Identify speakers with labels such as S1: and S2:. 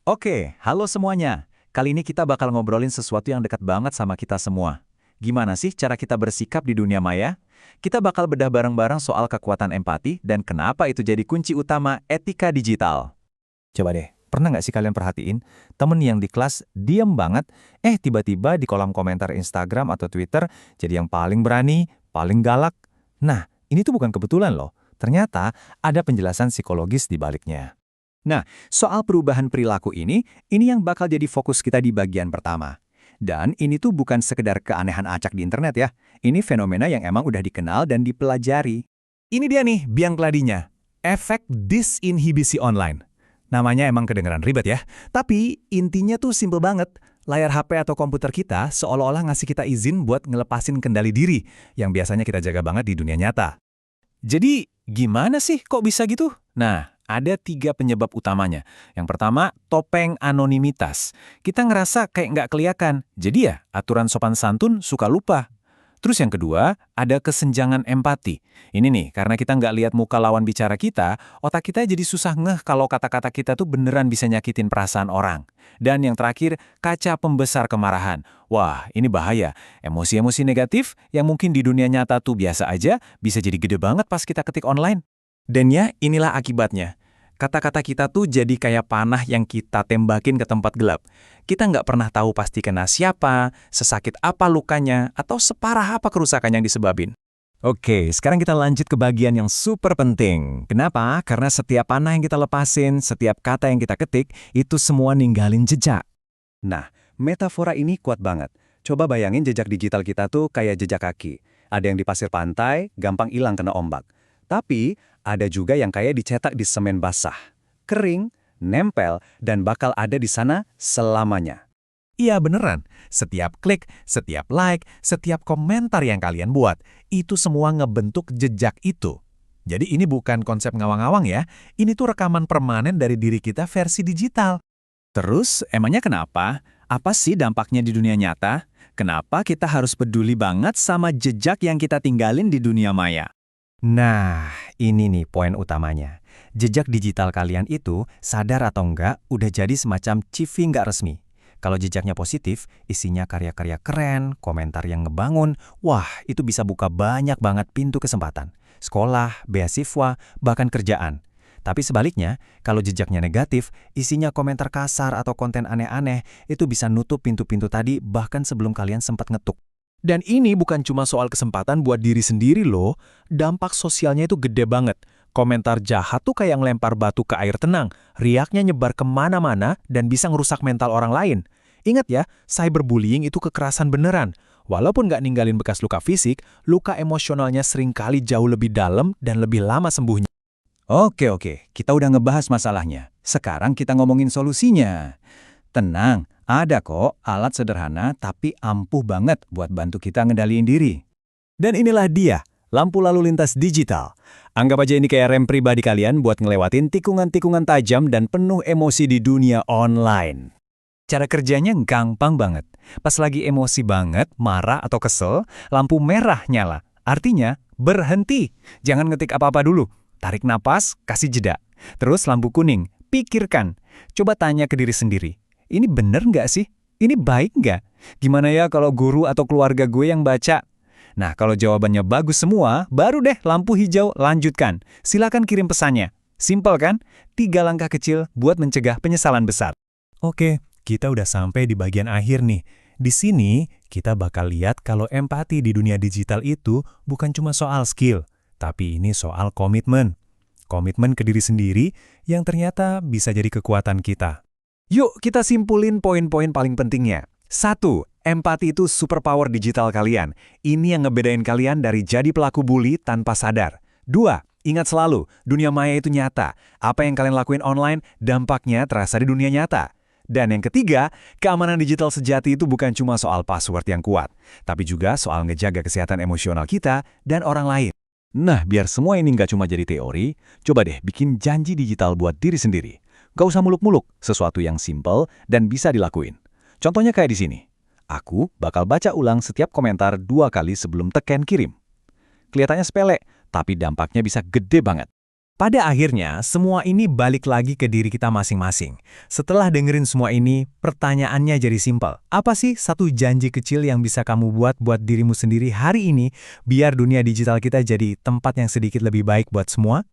S1: Oke, halo semuanya. Kali ini kita bakal ngobrolin sesuatu yang dekat banget sama kita semua. Gimana sih cara kita bersikap di dunia maya? Kita bakal bedah bareng-bareng soal kekuatan empati dan kenapa itu jadi kunci utama etika digital. Coba deh, pernah nggak sih kalian perhatiin temen yang di kelas diem banget, tiba-tiba di kolom komentar Instagram atau Twitter jadi yang paling berani, paling galak? Nah, ini tuh bukan kebetulan loh. Ternyata ada penjelasan psikologis di baliknya. Nah, soal perubahan perilaku ini yang bakal jadi fokus kita di bagian pertama. Dan ini tuh bukan sekedar keanehan acak di internet ya. Ini fenomena yang emang udah dikenal dan dipelajari. Ini dia nih biang keladinya. Efek disinhibisi online. Namanya emang kedengeran ribet ya. Tapi intinya tuh simple banget. Layar HP atau komputer kita seolah-olah ngasih kita izin buat ngelepasin kendali diri yang biasanya kita jaga banget di dunia nyata. Jadi, gimana sih kok bisa gitu? Nah, ada 3 penyebab utamanya. Yang pertama, topeng anonimitas. Kita ngerasa kayak nggak kelihatan, jadi ya aturan sopan santun suka lupa. Terus yang kedua, ada kesenjangan empati. Ini nih, karena kita nggak lihat muka lawan bicara kita, otak kita jadi susah ngeh kalau kata-kata kita tuh beneran bisa nyakitin perasaan orang. Dan yang terakhir, kaca pembesar kemarahan. Wah, ini bahaya. Emosi-emosi negatif yang mungkin di dunia nyata tuh biasa aja, bisa jadi gede banget pas kita ketik online. Dan ya, inilah akibatnya. Kata-kata kita tuh jadi kayak panah yang kita tembakin ke tempat gelap. Kita nggak pernah tahu pasti kena siapa, sesakit apa lukanya, atau separah apa kerusakan yang disebabin. Oke, sekarang kita lanjut ke bagian yang super penting. Kenapa? Karena setiap panah yang kita lepasin, setiap kata yang kita ketik, itu semua ninggalin jejak. Nah, metafora ini kuat banget. Coba bayangin jejak digital kita tuh kayak jejak kaki. Ada yang di pasir pantai, gampang hilang kena ombak. Tapi, ada juga yang kayak dicetak di semen basah, kering, nempel, dan bakal ada di sana selamanya. Iya beneran, setiap klik, setiap like, setiap komentar yang kalian buat, itu semua ngebentuk jejak itu. Jadi ini bukan konsep ngawang-ngawang ya, ini tuh rekaman permanen dari diri kita versi digital. Terus, emangnya kenapa? Apa sih dampaknya di dunia nyata? Kenapa kita harus peduli banget sama jejak yang kita tinggalin di dunia maya? Nah, ini nih poin utamanya. Jejak digital kalian itu, sadar atau enggak, udah jadi semacam CV nggak resmi. Kalau jejaknya positif, isinya karya-karya keren, komentar yang ngebangun, wah itu bisa buka banyak banget pintu kesempatan. Sekolah, beasiswa, bahkan kerjaan. Tapi sebaliknya, kalau jejaknya negatif, isinya komentar kasar atau konten aneh-aneh, itu bisa nutup pintu-pintu tadi bahkan sebelum kalian sempat ngetuk. Dan ini bukan cuma soal kesempatan buat diri sendiri loh, dampak sosialnya itu gede banget. Komentar jahat tuh kayak ngelempar batu ke air tenang, riaknya nyebar kemana-mana dan bisa ngerusak mental orang lain. Ingat ya, cyberbullying itu kekerasan beneran. Walaupun nggak ninggalin bekas luka fisik, luka emosionalnya seringkali jauh lebih dalam dan lebih lama sembuhnya. Oke, kita udah ngebahas masalahnya. Sekarang kita ngomongin solusinya. Tenang, ada kok alat sederhana tapi ampuh banget buat bantu kita ngendaliin diri. Dan inilah dia, lampu lalu lintas digital. Anggap aja ini kayak rem pribadi kalian buat ngelewatin tikungan-tikungan tajam dan penuh emosi di dunia online. Cara kerjanya gampang banget. Pas lagi emosi banget, marah atau kesel, lampu merah nyala. Artinya, berhenti. Jangan ngetik apa-apa dulu. Tarik napas, kasih jeda. Terus lampu kuning, pikirkan. Coba tanya ke diri sendiri. Ini bener nggak sih? Ini baik nggak? Gimana ya kalau guru atau keluarga gue yang baca? Nah, kalau jawabannya bagus semua, baru deh lampu hijau lanjutkan. Silakan kirim pesannya. Simpel kan? 3 langkah kecil buat mencegah penyesalan besar. Oke, kita udah sampai di bagian akhir nih. Di sini, kita bakal lihat kalau empati di dunia digital itu bukan cuma soal skill, tapi ini soal komitmen. Komitmen ke diri sendiri yang ternyata bisa jadi kekuatan kita. Yuk kita simpulin poin-poin paling pentingnya. 1. Empati itu superpower digital kalian. Ini yang ngebedain kalian dari jadi pelaku bully tanpa sadar. 2. Ingat selalu, dunia maya itu nyata. Apa yang kalian lakuin online, dampaknya terasa di dunia nyata. Dan yang ketiga, keamanan digital sejati itu bukan cuma soal password yang kuat, tapi juga soal ngejaga kesehatan emosional kita dan orang lain. Nah, biar semua ini nggak cuma jadi teori, coba deh bikin janji digital buat diri sendiri. Gak usah muluk-muluk, sesuatu yang simple dan bisa dilakuin. Contohnya kayak di sini. Aku bakal baca ulang setiap komentar 2 kali sebelum tekan kirim. Kelihatannya sepele, tapi dampaknya bisa gede banget.
S2: Pada akhirnya, semua ini balik lagi ke diri kita masing-masing. Setelah dengerin semua ini, pertanyaannya jadi simpel. Apa sih satu janji kecil yang bisa kamu buat dirimu sendiri hari ini, biar dunia digital kita jadi tempat yang sedikit lebih baik buat semua?